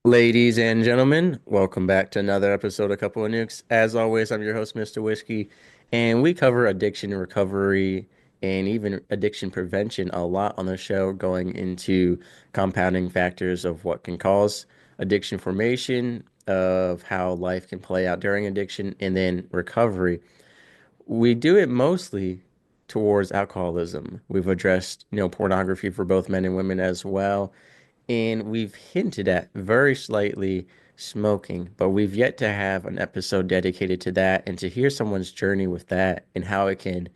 Ladies and gentlemen, welcome back to another episode of Couple of Nukes. As always, I'm your host, Mr. Whiskey, and we cover addiction recovery and even addiction prevention a lot on the show, going into compounding factors of what can cause addiction formation, of how life can play out during addiction, and then recovery. We do it mostly towards alcoholism. We've addressed, pornography for both men and women as well. And we've hinted at very slightly smoking, but we've yet to have an episode dedicated to that and to hear someone's journey with that and how it can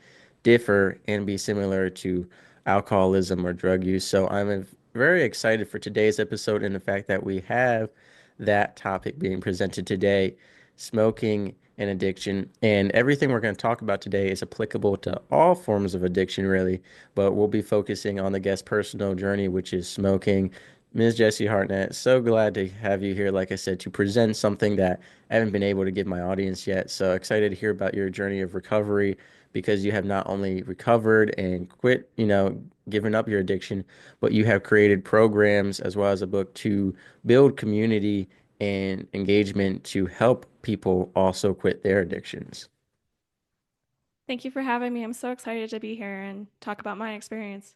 differ and be similar to alcoholism or drug use. So I'm very excited for today's episode and the fact that we have that topic being presented today, smoking and addiction. And everything we're going to talk about today is applicable to all forms of addiction, really, but we'll be focusing on the guest's personal journey, which is smoking. Ms. Jessi Hartnett, so glad to have you here, like I said, to present something that I haven't been able to give my audience yet. So excited to hear about your journey of recovery because you have not only recovered and quit, giving up your addiction, but you have created programs as well as a book to build community and engagement to help people also quit their addictions. Thank you for having me. I'm so excited to be here and talk about my experience.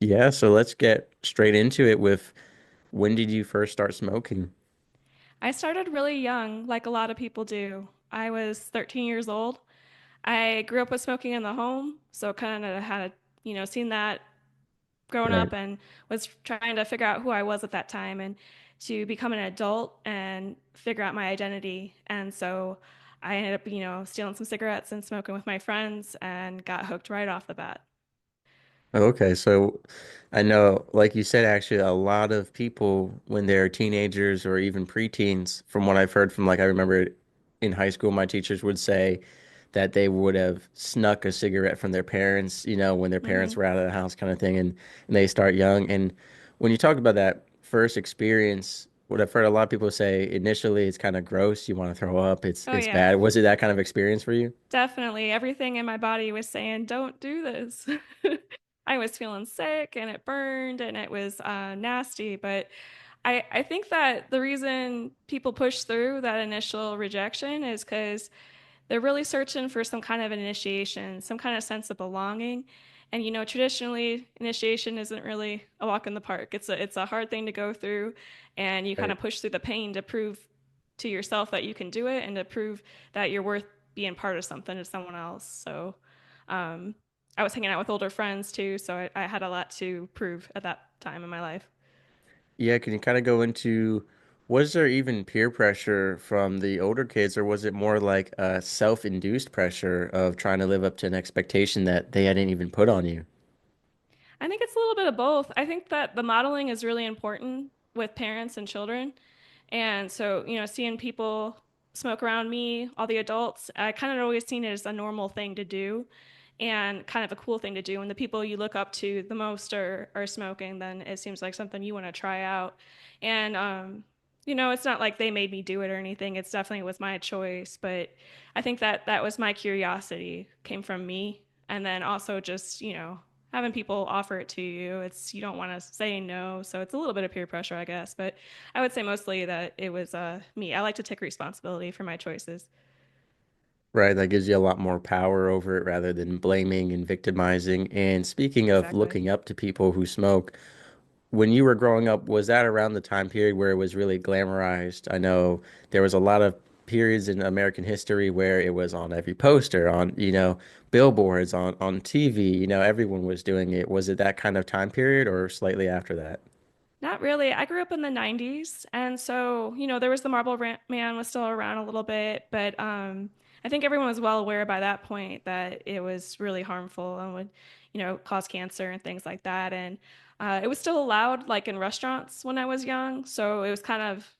Yeah, so let's get straight into it with when did you first start smoking? I started really young, like a lot of people do. I was 13 years old. I grew up with smoking in the home, so kind of had, seen that growing Right. up and was trying to figure out who I was at that time and to become an adult and figure out my identity. And so I ended up, stealing some cigarettes and smoking with my friends and got hooked right off the bat. Okay, so I know, like you said, actually, a lot of people when they're teenagers or even preteens, from what I've heard from, like, I remember in high school, my teachers would say that they would have snuck a cigarette from their parents, when their Hmm. parents were out of the house, kind of thing, and they start young. And when you talk about that first experience, what I've heard a lot of people say initially, it's kind of gross. You want to throw up. It's Oh, it's yeah. bad. Was it that kind of experience for you? Definitely. Everything in my body was saying, don't do this. I was feeling sick and it burned and it was nasty. But I think that the reason people push through that initial rejection is because they're really searching for some kind of initiation, some kind of sense of belonging. And traditionally, initiation isn't really a walk in the park. It's a hard thing to go through, and you kind Right. of push through the pain to prove to yourself that you can do it and to prove that you're worth being part of something to someone else. So, um, I was hanging out with older friends too, so I had a lot to prove at that time in my life. Yeah, can you kind of go into, was there even peer pressure from the older kids, or was it more like a self-induced pressure of trying to live up to an expectation that they hadn't even put on you? I think it's a little bit of both. I think that the modeling is really important with parents and children. And so, seeing people smoke around me, all the adults, I kind of always seen it as a normal thing to do and kind of a cool thing to do. When the people you look up to the most are smoking, then it seems like something you want to try out. And, it's not like they made me do it or anything. It's definitely was my choice. But I think that that was my curiosity came from me. And then also just, having people offer it to you, it's you don't want to say no. So it's a little bit of peer pressure, I guess. But I would say mostly that it was me. I like to take responsibility for my choices. Right, that gives you a lot more power over it rather than blaming and victimizing. And speaking of Exactly. looking up to people who smoke, when you were growing up, was that around the time period where it was really glamorized? I know there was a lot of periods in American history where it was on every poster, on, billboards, on TV, everyone was doing it. Was it that kind of time period or slightly after that? Not really. I grew up in the 90s, and so, there was the Man was still around a little bit, but I think everyone was well aware by that point that it was really harmful and would, cause cancer and things like that. And it was still allowed like in restaurants when I was young, so it was kind of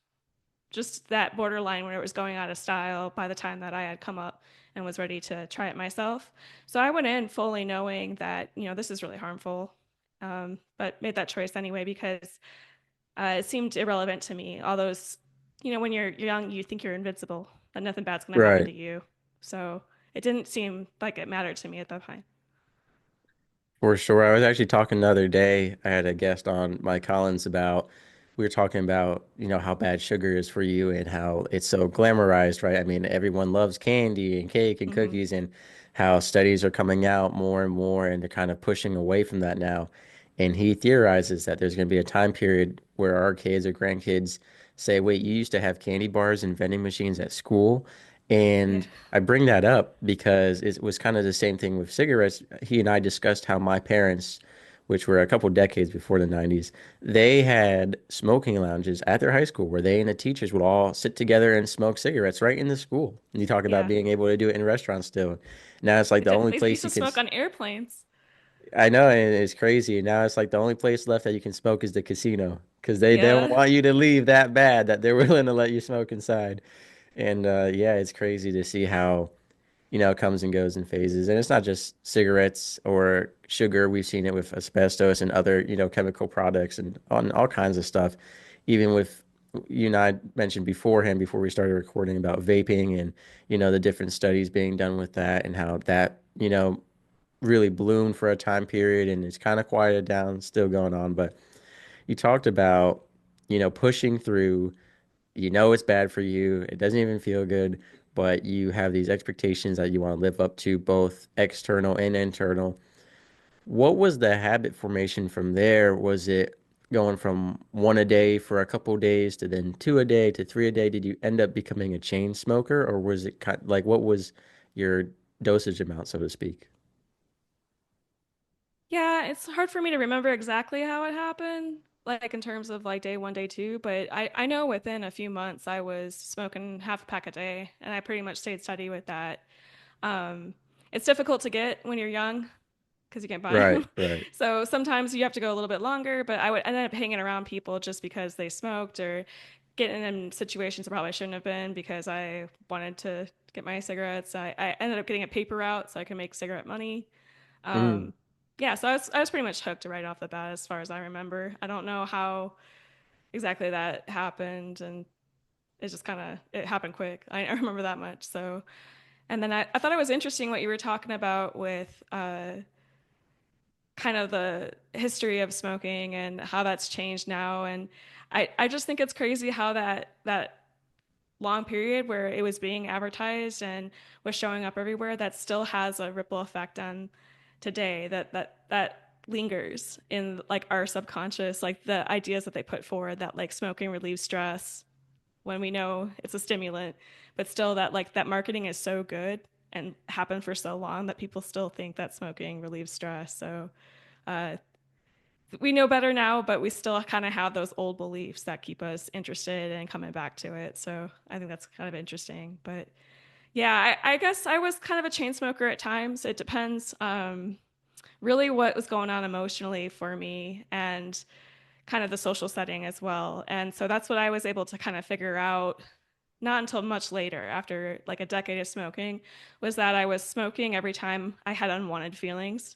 just that borderline where it was going out of style by the time that I had come up and was ready to try it myself. So I went in fully knowing that, this is really harmful, but made that choice anyway because it seemed irrelevant to me. All those, when you're young, you think you're invincible, that nothing bad's going to happen Right. to you. So it didn't seem like it mattered to me at that point. For sure. I was actually talking the other day. I had a guest on Mike Collins about we were talking about, how bad sugar is for you and how it's so glamorized, right? I mean, everyone loves candy and cake and Hmm. cookies, and how studies are coming out more and more, and they're kind of pushing away from that now. And he theorizes that there's going to be a time period where our kids or grandkids say, wait, you used to have candy bars and vending machines at school. Yeah. And I bring that up because it was kind of the same thing with cigarettes. He and I discussed how my parents, which were a couple decades before the 90s, they had smoking lounges at their high school where they and the teachers would all sit together and smoke cigarettes right in the school. And you talk about Yeah. being able to do it in restaurants still. Now it's like They the did. only They used place to you can. smoke on airplanes. I know, and it's crazy. Now it's like the only place left that you can smoke is the casino because they don't Yeah. want you to leave that bad that they're willing to let you smoke inside. And yeah, it's crazy to see how it comes and goes in phases. And it's not just cigarettes or sugar. We've seen it with asbestos and other, chemical products and on all kinds of stuff. Even with you and I mentioned beforehand, before we started recording about vaping and, the different studies being done with that and how that, really bloomed for a time period and it's kind of quieted down, still going on. But you talked about, pushing through, it's bad for you. It doesn't even feel good, but you have these expectations that you want to live up to, both external and internal. What was the habit formation from there? Was it going from one a day for a couple days to then two a day to three a day? Did you end up becoming a chain smoker, or was it kind like what was your dosage amount, so to speak? Yeah, it's hard for me to remember exactly how it happened, like in terms of like day one, day two, but I know within a few months I was smoking half a pack a day, and I pretty much stayed steady with that. Um, it's difficult to get when you're young because you can't buy Right, them. right. So sometimes you have to go a little bit longer, but I would end up hanging around people just because they smoked or getting in situations I probably shouldn't have been because I wanted to get my cigarettes. I ended up getting a paper route so I could make cigarette money. Mm. Um, yeah, so I was pretty much hooked right off the bat as far as I remember. I don't know how exactly that happened, and it just kind of it happened quick. I remember that much. So, and then I thought it was interesting what you were talking about with kind of the history of smoking and how that's changed now. And I just think it's crazy how that long period where it was being advertised and was showing up everywhere that still has a ripple effect on today that lingers in like our subconscious, like the ideas that they put forward that like smoking relieves stress when we know it's a stimulant, but still that like that marketing is so good and happened for so long that people still think that smoking relieves stress. So uh, we know better now, but we still kind of have those old beliefs that keep us interested in coming back to it. So I think that's kind of interesting. But yeah, I guess I was kind of a chain smoker at times. It depends really what was going on emotionally for me and kind of the social setting as well. And so that's what I was able to kind of figure out not until much later, after like a decade of smoking, was that I was smoking every time I had unwanted feelings.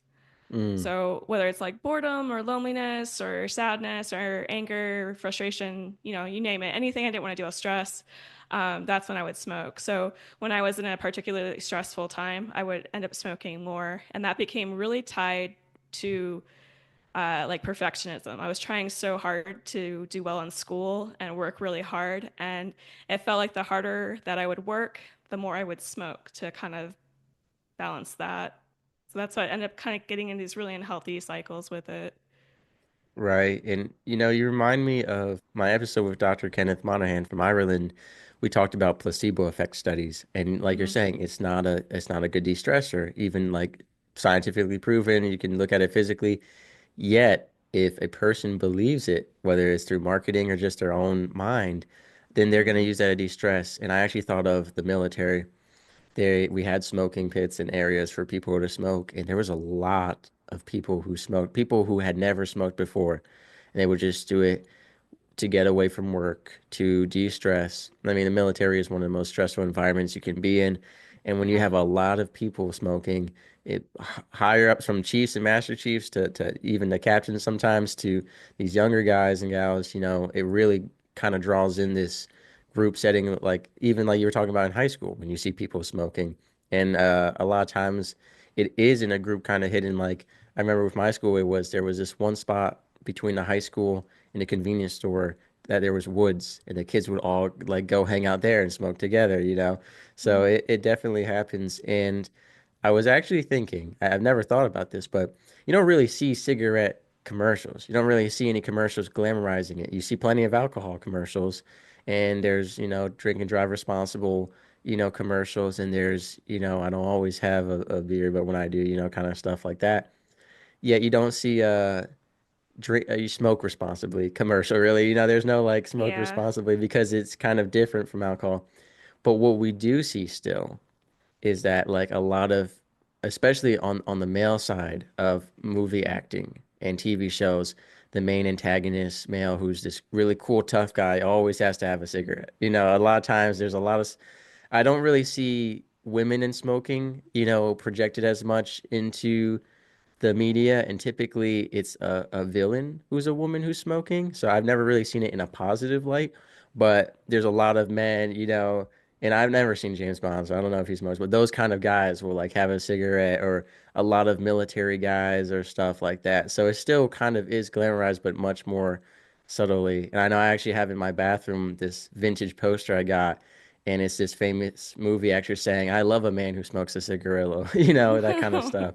Mm. So whether it's like boredom or loneliness or sadness or anger, or frustration, you name it, anything I didn't want to deal with stress, that's when I would smoke. So when I was in a particularly stressful time, I would end up smoking more, and that became really tied to like perfectionism. I was trying so hard to do well in school and work really hard, and it felt like the harder that I would work, the more I would smoke to kind of balance that. So that's why I ended up kind of getting in these really unhealthy cycles with it. Right. And you remind me of my episode with Dr. Kenneth Monahan from Ireland. We talked about placebo effect studies. And like you're Mm-hmm. saying, it's not a good de-stressor, even like scientifically proven. You can look at it physically. Yet, if a person believes it, whether it's through marketing or just their own mind, then they're going to Mm-hmm. use that to de-stress. And I actually thought of the military. We had smoking pits and areas for people to smoke, and there was a lot of people who smoked, people who had never smoked before, and they would just do it to get away from work, to de-stress. I mean, the military is one of the most stressful environments you can be in. And when you Yeah. have a lot of people smoking, it higher ups from chiefs and master chiefs to even the captains sometimes to these younger guys and gals, it really kind of draws in this group setting, like even like you were talking about in high school when you see people smoking. And a lot of times it is in a group kind of hidden. Like I remember with my school, there was this one spot between the high school in a convenience store that there was woods and the kids would all like go hang out there and smoke together, you know? So Hmm. it definitely happens. And I was actually thinking, I've never thought about this, but you don't really see cigarette commercials. You don't really see any commercials glamorizing it. You see plenty of alcohol commercials, and there's, drink and drive responsible, commercials, and there's, I don't always have a beer, but when I do, kind of stuff like that. Yet you don't see drink you smoke responsibly commercial really. There's no like smoke Yeah. responsibly because it's kind of different from alcohol. But what we do see still is that like a lot of, especially on the male side of movie acting and TV shows, the main antagonist male who's this really cool tough guy always has to have a cigarette. A lot of times there's a lot of I don't really see women in smoking, projected as much into the media, and typically it's a villain who's a woman who's smoking. So I've never really seen it in a positive light, but there's a lot of men, and I've never seen James Bond, so I don't know if he smokes, but those kind of guys will like have a cigarette, or a lot of military guys or stuff like that. So it still kind of is glamorized, but much more subtly. And I know I actually have in my bathroom this vintage poster I got. And it's this famous movie actress saying, "I love a man who smokes a cigarillo," that kind of stuff.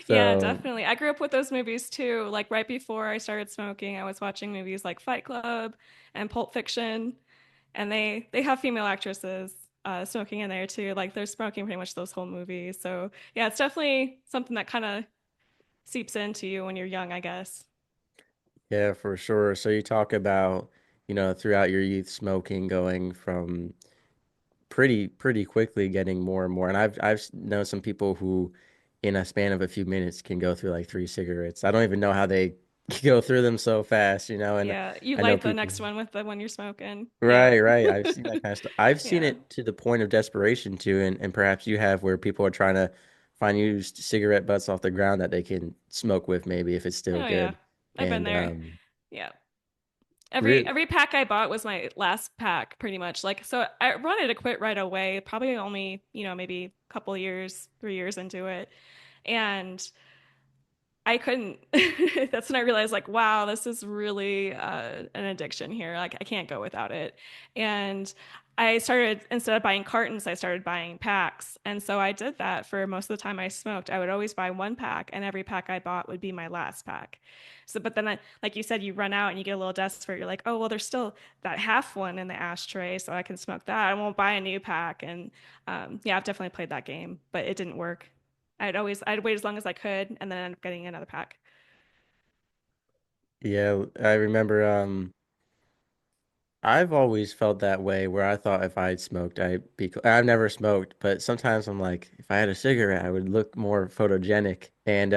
Yeah, So definitely. I grew up with those movies too. Like right before I started smoking, I was watching movies like Fight Club and Pulp Fiction, and they have female actresses smoking in there too. Like they're smoking pretty much those whole movies. So yeah, it's definitely something that kind of seeps into you when you're young, I guess. yeah, for sure. So you talk about, throughout your youth smoking going from pretty quickly getting more and more. And I've known some people who in a span of a few minutes can go through like 3 cigarettes. I don't even know how they go through them so fast, and Yeah, you I know light the people. next one with the one you're smoking. Yeah. Right, right. I've seen that kind of stuff. I've seen Yeah. it to the point of desperation too, and perhaps you have, where people are trying to find used cigarette butts off the ground that they can smoke with, maybe if it's still Oh yeah. good. I've been And there. Yeah. Every really, every pack I bought was my last pack, pretty much. Like, so I wanted to quit right away. Probably only, maybe a couple years, 3 years into it, and I couldn't. That's when I realized, like, wow, this is really an addiction here. Like, I can't go without it. And I started, instead of buying cartons, I started buying packs. And so I did that for most of the time I smoked. I would always buy one pack, and every pack I bought would be my last pack. So, but then, like you said, you run out and you get a little desperate. You're like, oh, well, there's still that half one in the ashtray, so I can smoke that. I won't buy a new pack. And yeah, I've definitely played that game, but it didn't work. I'd wait as long as I could and then end up getting another pack. yeah, I remember. I've always felt that way where I thought if I had smoked, I've never smoked, but sometimes I'm like, if I had a cigarette, I would look more photogenic. And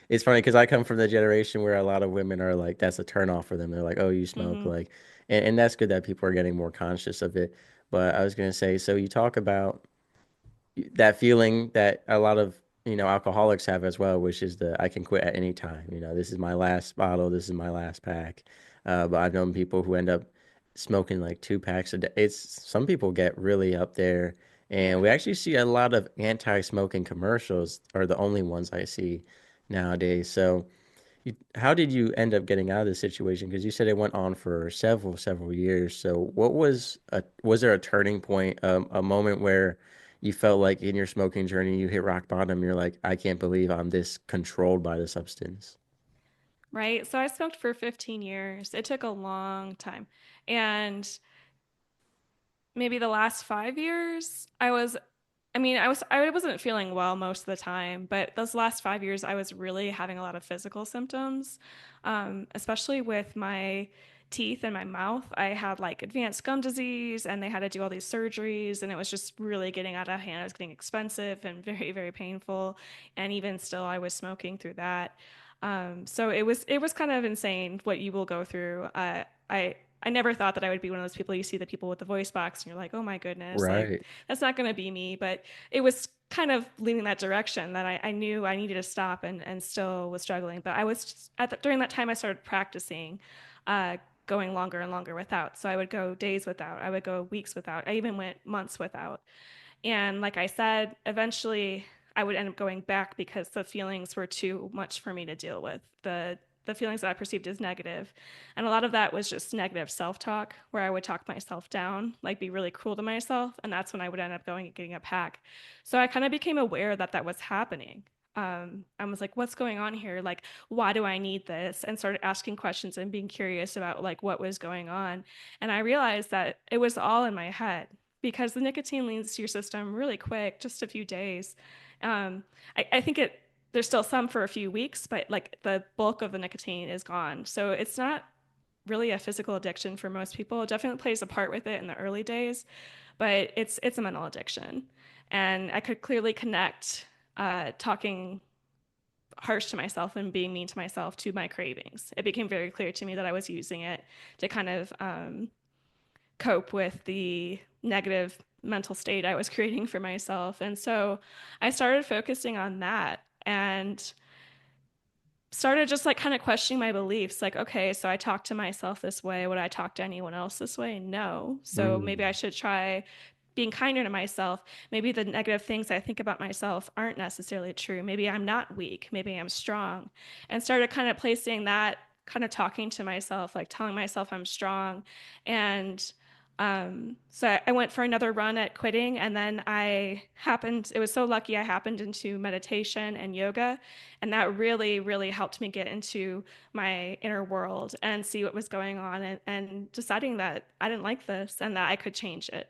it's funny because I come from the generation where a lot of women are like, that's a turn off for them. They're like, oh, you smoke, Mm-hmm. like, and that's good that people are getting more conscious of it. But I was gonna say, so you talk about that feeling that a lot of alcoholics have as well, which is the I can quit at any time. This is my last bottle, this is my last pack. But I've known people who end up smoking like 2 packs a day. It's some people get really up there, and Yeah. we actually see a lot of anti-smoking commercials are the only ones I see nowadays. So how did you end up getting out of this situation? Because you said it went on for several years. So was there a turning point, a moment where you felt like in your smoking journey you hit rock bottom? You're like, I can't believe I'm this controlled by the substance. Right. So I smoked for 15 years. It took a long time. And maybe the last 5 years, I wasn't feeling well most of the time, but those last 5 years, I was really having a lot of physical symptoms, especially with my teeth and my mouth. I had like advanced gum disease, and they had to do all these surgeries, and it was just really getting out of hand. It was getting expensive and very, very painful. And even still, I was smoking through that. So it was kind of insane what you will go through. I never thought that I would be one of those people. You see the people with the voice box, and you're like, oh my goodness, like Right. that's not going to be me. But it was kind of leaning that direction that I knew I needed to stop, and still was struggling. But I was just, during that time I started practicing, uh, going longer and longer without. So I would go days without. I would go weeks without. I even went months without. And like I said, eventually I would end up going back because the feelings were too much for me to deal with. the feelings that I perceived as negative. And a lot of that was just negative self-talk, where I would talk myself down, like be really cruel to myself, and that's when I would end up going and getting a pack. So I kind of became aware that that was happening. I was like, what's going on here? Like, why do I need this? And started asking questions and being curious about like what was going on. And I realized that it was all in my head because the nicotine leaves your system really quick, just a few days. Um, I think there's still some for a few weeks, but like the bulk of the nicotine is gone. So it's not really a physical addiction for most people. It definitely plays a part with it in the early days, but it's a mental addiction. And I could clearly connect talking harsh to myself and being mean to myself to my cravings. It became very clear to me that I was using it to kind of cope with the negative mental state I was creating for myself. And so I started focusing on that and started just like kind of questioning my beliefs. Like, okay, so I talk to myself this way. Would I talk to anyone else this way? No. So maybe I Mm. should try being kinder to myself. Maybe the negative things I think about myself aren't necessarily true. Maybe I'm not weak. Maybe I'm strong. And started kind of placing that, kind of talking to myself, like telling myself I'm strong. And so I went for another run at quitting, and then it was so lucky I happened into meditation and yoga, and that really, really helped me get into my inner world and see what was going on and deciding that I didn't like this and that I could change it.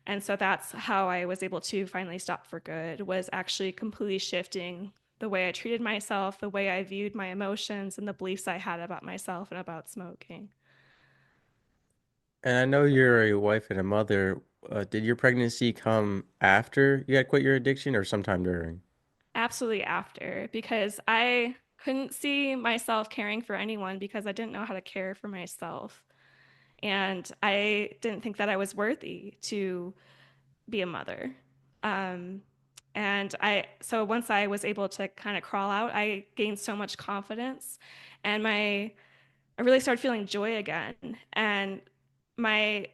And so that's how I was able to finally stop for good, was actually completely shifting the way I treated myself, the way I viewed my emotions, and the beliefs I had about myself and about smoking. And I know you're a wife and a mother. Did your pregnancy come after you had quit your addiction or sometime during? Absolutely after, because I couldn't see myself caring for anyone because I didn't know how to care for myself. And I didn't think that I was worthy to be a mother. Um, so once I was able to kind of crawl out, I gained so much confidence and I really started feeling joy again. And my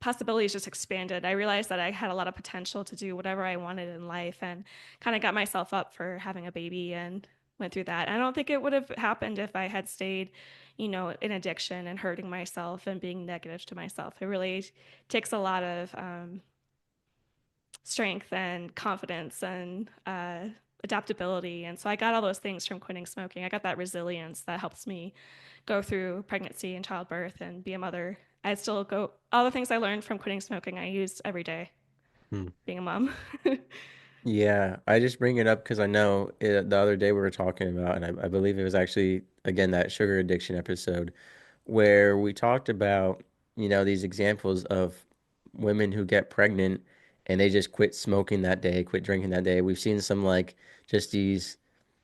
possibilities just expanded. I realized that I had a lot of potential to do whatever I wanted in life and kind of got myself up for having a baby and went through that. I don't think it would have happened if I had stayed, in addiction and hurting myself and being negative to myself. It really takes a lot of strength and confidence and adaptability. And so I got all those things from quitting smoking. I got that resilience that helps me go through pregnancy and childbirth and be a mother. I still go, all the things I learned from quitting smoking, I use every day Hmm. being a mom. Yeah, I just bring it up because I know the other day we were talking about, and I believe it was actually, again, that sugar addiction episode where we talked about, these examples of women who get pregnant and they just quit smoking that day, quit drinking that day. We've seen some like just these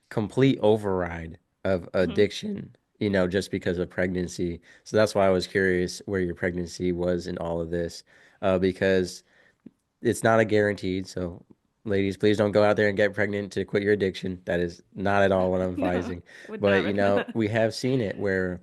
complete override of Mhm. addiction, just because of pregnancy. So that's why I was curious where your pregnancy was in all of this, because it's not a guaranteed. So, ladies, please don't go out there and get pregnant to quit your addiction. That is not at all what I'm No, advising. would But, never. we have seen it where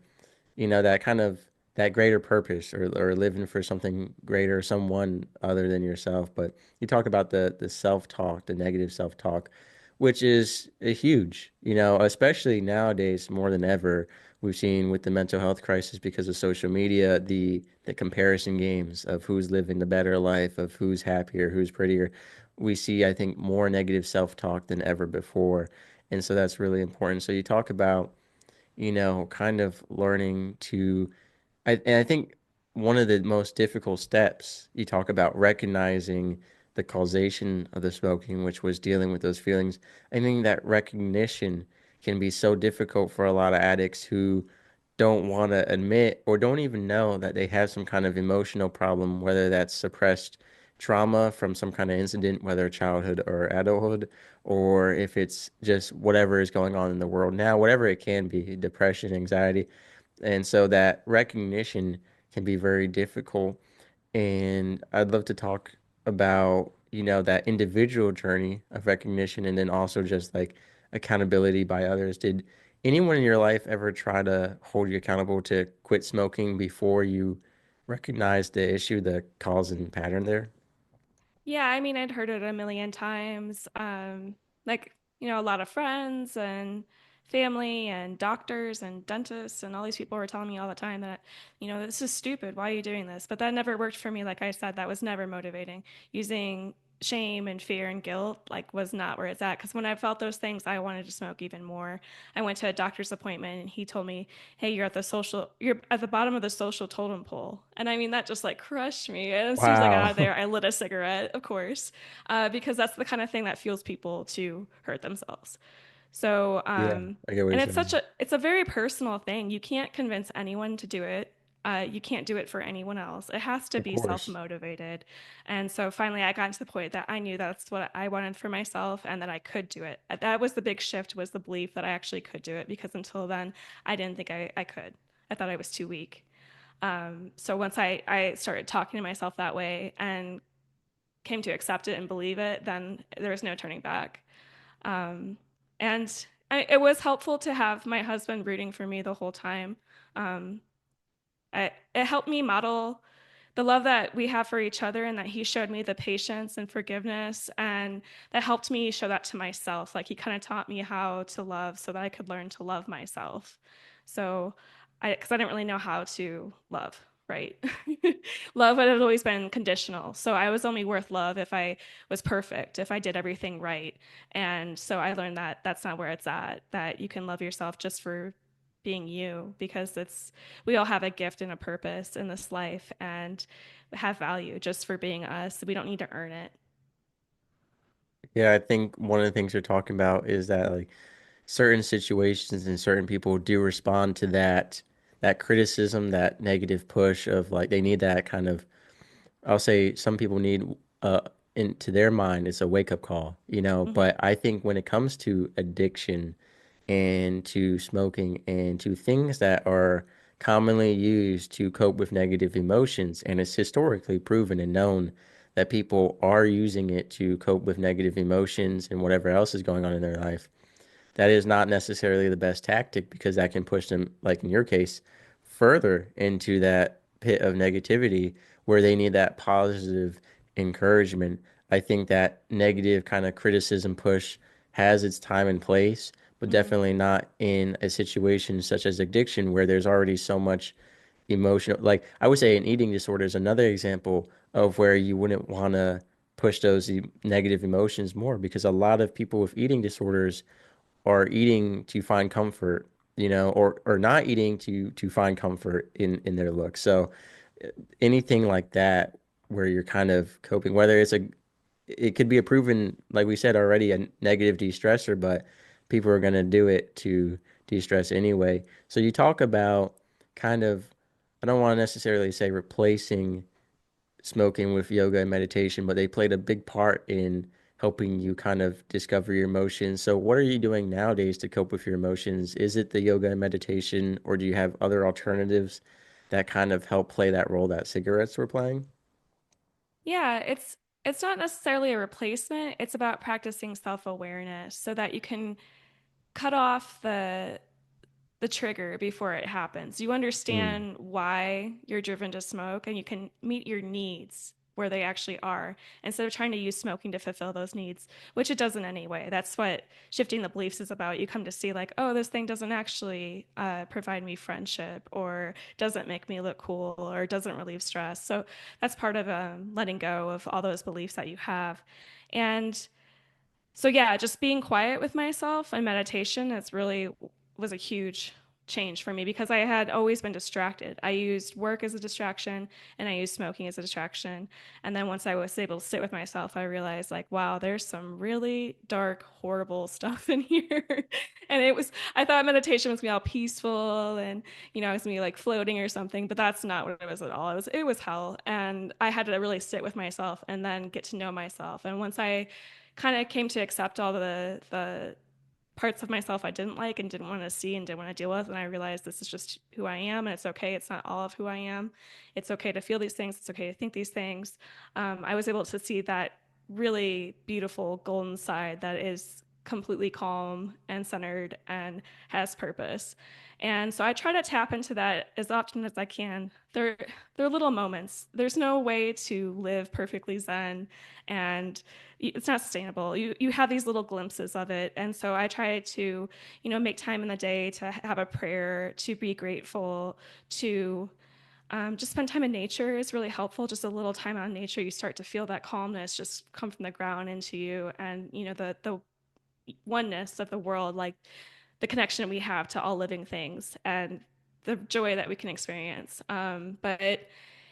that kind of that greater purpose or living for something greater, someone other than yourself. But you talk about the self-talk, the negative self-talk, which is a huge, especially nowadays more than ever. We've seen with the mental health crisis because of social media, the comparison games of who's living the better life, of who's happier, who's prettier. We see, I think, more negative self-talk than ever before. And so that's really important. So you talk about kind of learning to, and I think one of the most difficult steps you talk about recognizing the causation of the smoking, which was dealing with those feelings. I think that recognition can be so difficult for a lot of addicts who don't want to admit or don't even know that they have some kind of emotional problem, whether that's suppressed trauma from some kind of incident, whether childhood or adulthood, or if it's just whatever is going on in the world now, whatever it can be, depression, anxiety. And so that recognition can be very difficult. And I'd love to talk about, that individual journey of recognition and then also just like accountability by others. Did anyone in your life ever try to hold you accountable to quit smoking before you recognized the issue, the cause and pattern there? Yeah, I mean, I'd heard it a million times. Like, a lot of friends and family and doctors and dentists and all these people were telling me all the time that, this is stupid. Why are you doing this? But that never worked for me. Like I said, that was never motivating. Using shame and fear and guilt like was not where it's at, because when I felt those things I wanted to smoke even more. I went to a doctor's appointment and he told me, hey, you're at the bottom of the social totem pole. And I mean that just like crushed me, and as soon as I got out of Wow. there I lit a cigarette, of course, because that's the kind of thing that fuels people to hurt themselves. So, Yeah, I get what you're and saying. it's a very personal thing. You can't convince anyone to do it. You can't do it for anyone else. It has to Of be course. self-motivated. And so finally I got to the point that I knew that's what I wanted for myself and that I could do it. That was the big shift, was the belief that I actually could do it, because until then I didn't think I could. I thought I was too weak. So once I started talking to myself that way and came to accept it and believe it, then there was no turning back. Um, and it was helpful to have my husband rooting for me the whole time. Um, it helped me model the love that we have for each other, and that he showed me the patience and forgiveness, and that helped me show that to myself. Like he kind of taught me how to love so that I could learn to love myself. So because I didn't really know how to love, right? Love had always been conditional, so I was only worth love if I was perfect, if I did everything right. And so I learned that that's not where it's at, that you can love yourself just for being you, because we all have a gift and a purpose in this life and have value just for being us. We don't need to earn it. Yeah, I think one of the things you're talking about is that like certain situations and certain people do respond to that criticism, that negative push of like they need that kind of, I'll say some people need uh into their mind it's a wake up call, Mm-hmm. but I think when it comes to addiction and to smoking and to things that are commonly used to cope with negative emotions, and it's historically proven and known that people are using it to cope with negative emotions and whatever else is going on in their life, that is not necessarily the best tactic, because that can push them, like in your case, further into that pit of negativity where they need that positive encouragement. I think that negative kind of criticism push has its time and place, but Mm-hmm. definitely not in a situation such as addiction where there's already so much emotional. Like I would say an eating disorder is another example of where you wouldn't want to push those negative emotions more, because a lot of people with eating disorders are eating to find comfort, or not eating to find comfort in their look. So anything like that where you're kind of coping, whether it could be a proven, like we said already, a negative de-stressor, but people are going to do it to de-stress anyway. So you talk about kind of, I don't want to necessarily say replacing smoking with yoga and meditation, but they played a big part in helping you kind of discover your emotions. So, what are you doing nowadays to cope with your emotions? Is it the yoga and meditation, or do you have other alternatives that kind of help play that role that cigarettes were playing? Yeah, it's not necessarily a replacement. It's about practicing self-awareness so that you can cut off the trigger before it happens. You Mm, understand why you're driven to smoke, and you can meet your needs where they actually are, instead of trying to use smoking to fulfill those needs, which it doesn't anyway. That's what shifting the beliefs is about. You come to see, like, oh, this thing doesn't actually provide me friendship, or doesn't make me look cool, or doesn't relieve stress. So that's part of letting go of all those beliefs that you have. And so yeah, just being quiet with myself and meditation, it's really was a huge change for me, because I had always been distracted. I used work as a distraction and I used smoking as a distraction. And then once I was able to sit with myself, I realized, like, wow, there's some really dark, horrible stuff in here. And I thought meditation was gonna be all peaceful and, I was gonna be like floating or something, but that's not what it was at all. It was hell. And I had to really sit with myself and then get to know myself. And once I kind of came to accept all the parts of myself I didn't like and didn't want to see and didn't want to deal with. And I realized this is just who I am, and it's okay. It's not all of who I am. It's okay to feel these things. It's okay to think these things. I was able to see that really beautiful golden side that is completely calm and centered and has purpose. And so I try to tap into that as often as I can. They're little moments. There's no way to live perfectly zen, and it's not sustainable. You have these little glimpses of it, and so I try to, make time in the day to have a prayer, to be grateful, to just spend time in nature is really helpful. Just a little time out in nature, you start to feel that calmness just come from the ground into you, and the oneness of the world, like the connection we have to all living things and the joy that we can experience. But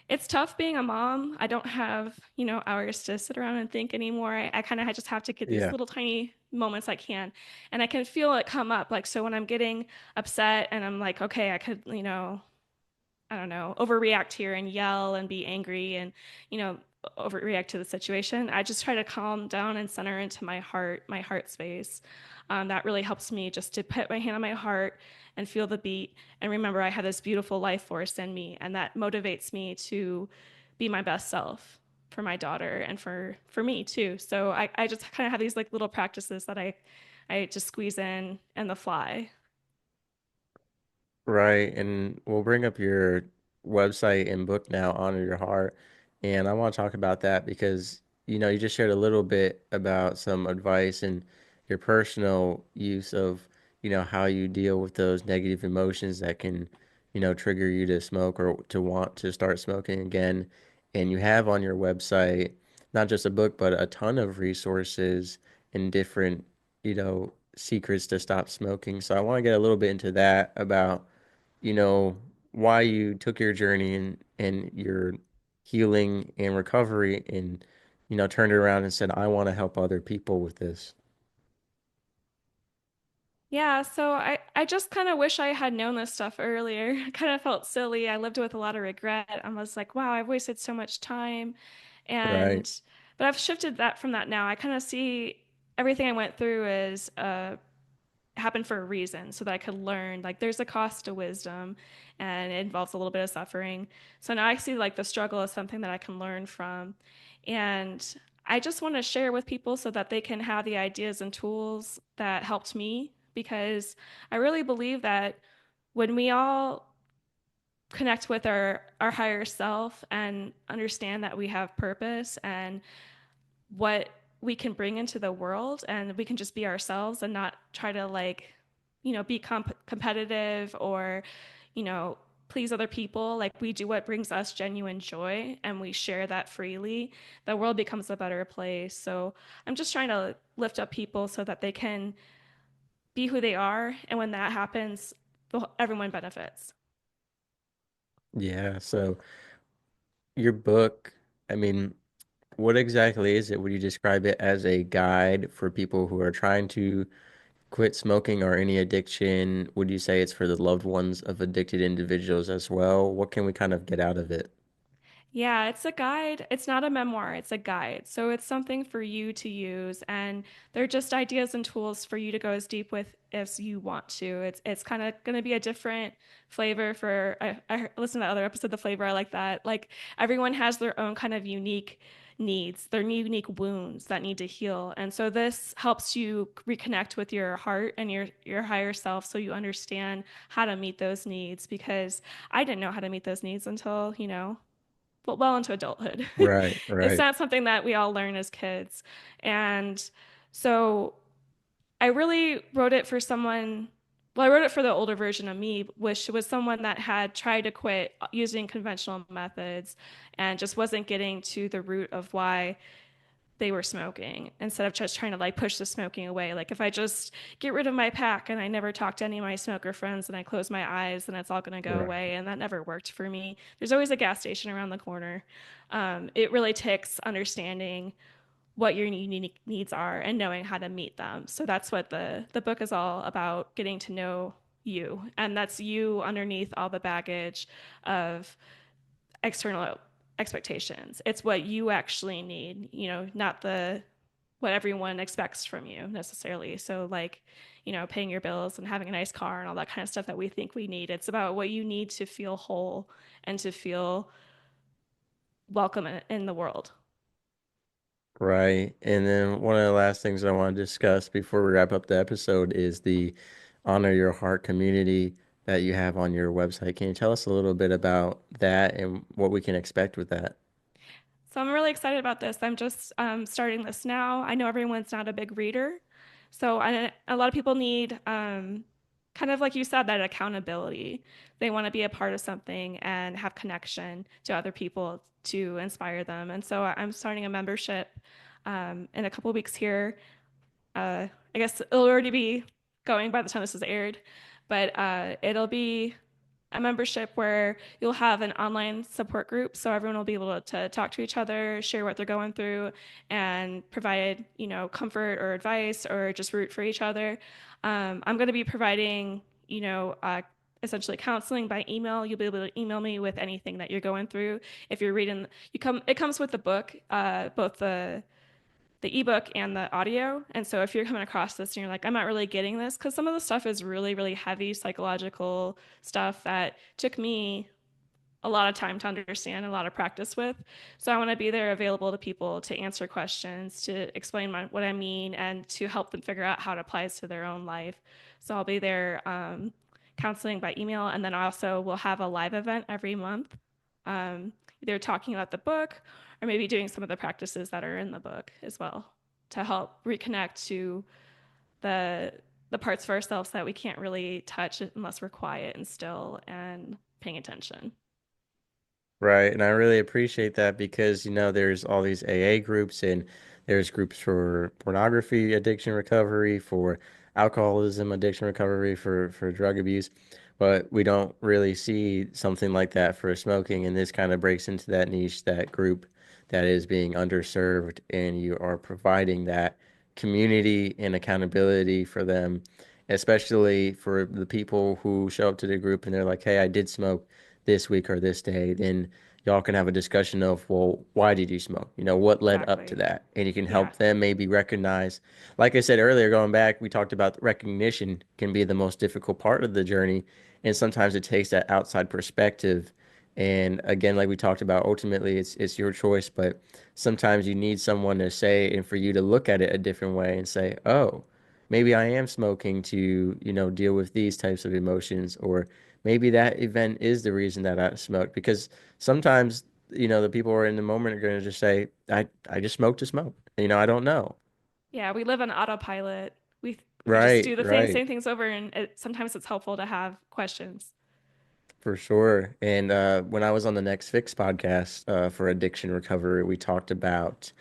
it's tough being a mom. I don't have, hours to sit around and think anymore. I kind of just have to get these Yeah. little tiny moments I can. And I can feel it come up. Like, so when I'm getting upset and I'm like, okay, I could, I don't know, overreact here and yell and be angry and, you know, overreact to the situation. I just try to calm down and center into my heart space. That really helps me just to put my hand on my heart and feel the beat and remember I have this beautiful life force in me, and that motivates me to be my best self for my daughter and for me too. So I just kind of have these like little practices that I just squeeze in and the fly. Right. And we'll bring up your website and book now, Honor Your Heart. And I want to talk about that because, you just shared a little bit about some advice and your personal use of, how you deal with those negative emotions that can, trigger you to smoke or to want to start smoking again. And you have on your website not just a book, but a ton of resources and different, secrets to stop smoking. So I want to get a little bit into that about you know, why you took your journey and your healing and recovery and, turned it around and said, I want to help other people with this. Yeah, so I just kind of wish I had known this stuff earlier. I kind of felt silly. I lived with a lot of regret. I was like, wow, I've wasted so much time. Right. And but I've shifted that from that now. I kind of see everything I went through as happened for a reason so that I could learn. Like there's a cost to wisdom and it involves a little bit of suffering. So now I see like the struggle as something that I can learn from. And I just want to share with people so that they can have the ideas and tools that helped me, because I really believe that when we all connect with our higher self and understand that we have purpose and what we can bring into the world, and we can just be ourselves and not try to like, be competitive or, you know, please other people. Like we do what brings us genuine joy and we share that freely, the world becomes a better place. So I'm just trying to lift up people so that they can be who they are. And when that happens, everyone benefits. Yeah. So your book, I mean, what exactly is it? Would you describe it as a guide for people who are trying to quit smoking or any addiction? Would you say it's for the loved ones of addicted individuals as well? What can we kind of get out of it? Yeah, it's a guide. It's not a memoir, it's a guide. So it's something for you to use, and they're just ideas and tools for you to go as deep with as you want to. It's kind of going to be a different flavor for I listened to the other episode, the flavor I like that. Like everyone has their own kind of unique needs, their unique wounds that need to heal. And so this helps you reconnect with your heart and your higher self so you understand how to meet those needs, because I didn't know how to meet those needs until, well into adulthood. Right, It's right, not something that we all learn as kids. And so I really wrote it for someone, well, I wrote it for the older version of me, which was someone that had tried to quit using conventional methods and just wasn't getting to the root of why they were smoking, instead of just trying to like push the smoking away. Like if I just get rid of my pack and I never talk to any of my smoker friends and I close my eyes, then it's all going to go right. away. And that never worked for me. There's always a gas station around the corner. It really takes understanding what your unique needs are and knowing how to meet them. So that's what the book is all about, getting to know you. And that's you underneath all the baggage of external expectations. It's what you actually need, not the what everyone expects from you necessarily. So like, paying your bills and having a nice car and all that kind of stuff that we think we need. It's about what you need to feel whole and to feel welcome in the world. Right. And then one of the last things I want to discuss before we wrap up the episode is the Honor Your Heart community that you have on your website. Can you tell us a little bit about that and what we can expect with that? So I'm really excited about this. I'm just starting this now. I know everyone's not a big reader. A lot of people need, kind of like you said, that accountability. They want to be a part of something and have connection to other people to inspire them. And so I'm starting a membership in a couple of weeks here. I guess it'll already be going by the time this is aired, but it'll be a membership where you'll have an online support group, so everyone will be able to talk to each other, share what they're going through, and provide comfort or advice or just root for each other. I'm going to be providing essentially counseling by email. You'll be able to email me with anything that you're going through. If you're reading, it comes with the book, both the ebook and the audio. And so if you're coming across this and you're like, I'm not really getting this, because some of the stuff is really, really heavy psychological stuff that took me a lot of time to understand, a lot of practice with. So I want to be there available to people to answer questions, to explain what I mean, and to help them figure out how it applies to their own life. So I'll be there counseling by email. And then also we'll have a live event every month, um, either talking about the book or maybe doing some of the practices that are in the book as well to help reconnect to the the parts of ourselves that we can't really touch unless we're quiet and still and paying attention. Right. And I really appreciate that because, there's all these AA groups and there's groups for pornography addiction recovery, for alcoholism addiction recovery, for drug abuse. But we don't really see something like that for smoking. And this kind of breaks into that niche, that group that is being underserved. And you are providing that community and accountability for them, especially for the people who show up to the group and they're like, hey, I did smoke this week or this day, then y'all can have a discussion of, well, why did you smoke? What led up to Exactly. that? And you can Yeah. help them maybe recognize, like I said earlier, going back, we talked about recognition can be the most difficult part of the journey. And sometimes it takes that outside perspective. And again, like we talked about, ultimately it's your choice, but sometimes you need someone to say and for you to look at it a different way and say, oh, maybe I am smoking to, deal with these types of emotions, or maybe that event is the reason that I smoked. Because sometimes, the people who are in the moment are going to just say, I just smoked to smoke. I don't know. Yeah, we live on autopilot. We just Right, do the right. same things over, and sometimes it's helpful to have questions. For sure. And when I was on the Next Fix podcast for addiction recovery, we talked about,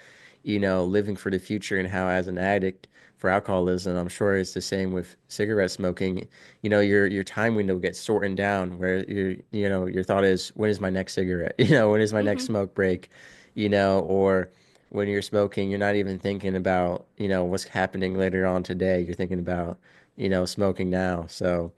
living for the future and how, as an addict for alcoholism, I'm sure it's the same with cigarette smoking. Your time window gets shortened down where your thought is, when is my next cigarette? When is my next Hmm. smoke break? Or when you're smoking, you're not even thinking about, what's happening later on today. You're thinking about, smoking now. So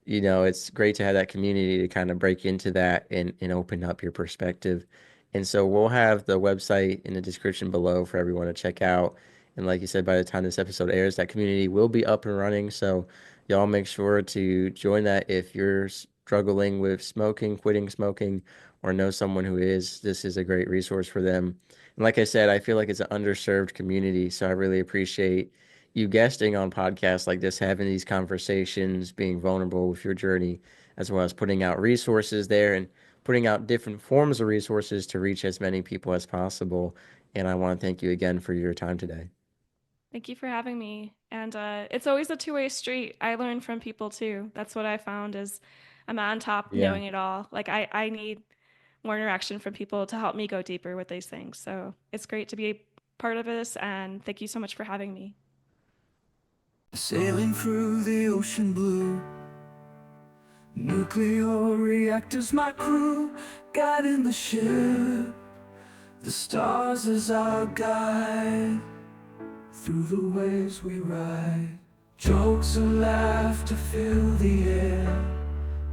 it's great to have that community to kind of break into that and open up your perspective. And so we'll have the website in the description below for everyone to check out. And like you said, by the time this episode airs, that community will be up and running. So y'all make sure to join that if you're struggling with smoking, quitting smoking, or know someone who is. This is a great resource for them. And like I said, I feel like it's an underserved community. So I really appreciate you guesting on podcasts like this, having these conversations, being vulnerable with your journey, as well as putting out resources there and putting out different forms of resources to reach as many people as possible. And I want to thank you again for your time today. Thank you for having me. And it's always a two-way street. I learn from people too. That's what I found is I'm not on top Yeah. knowing it all. Like I need more interaction from people to help me go deeper with these things. So it's great to be a part of this, and thank you so much for having me. Sailing through the ocean blue, nuclear reactors my crew, guiding the ship, the stars as our guide, through the waves we ride, jokes and laughter fill the air.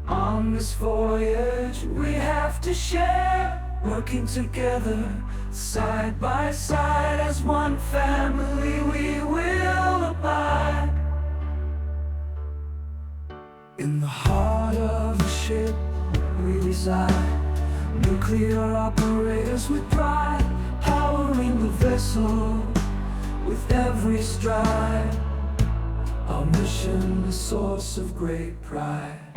On this voyage we have to share, working together, side by side, as one family we will abide. In the heart of the ship we reside, nuclear operators with pride, powering the vessel every stride. Our mission, a source of great pride.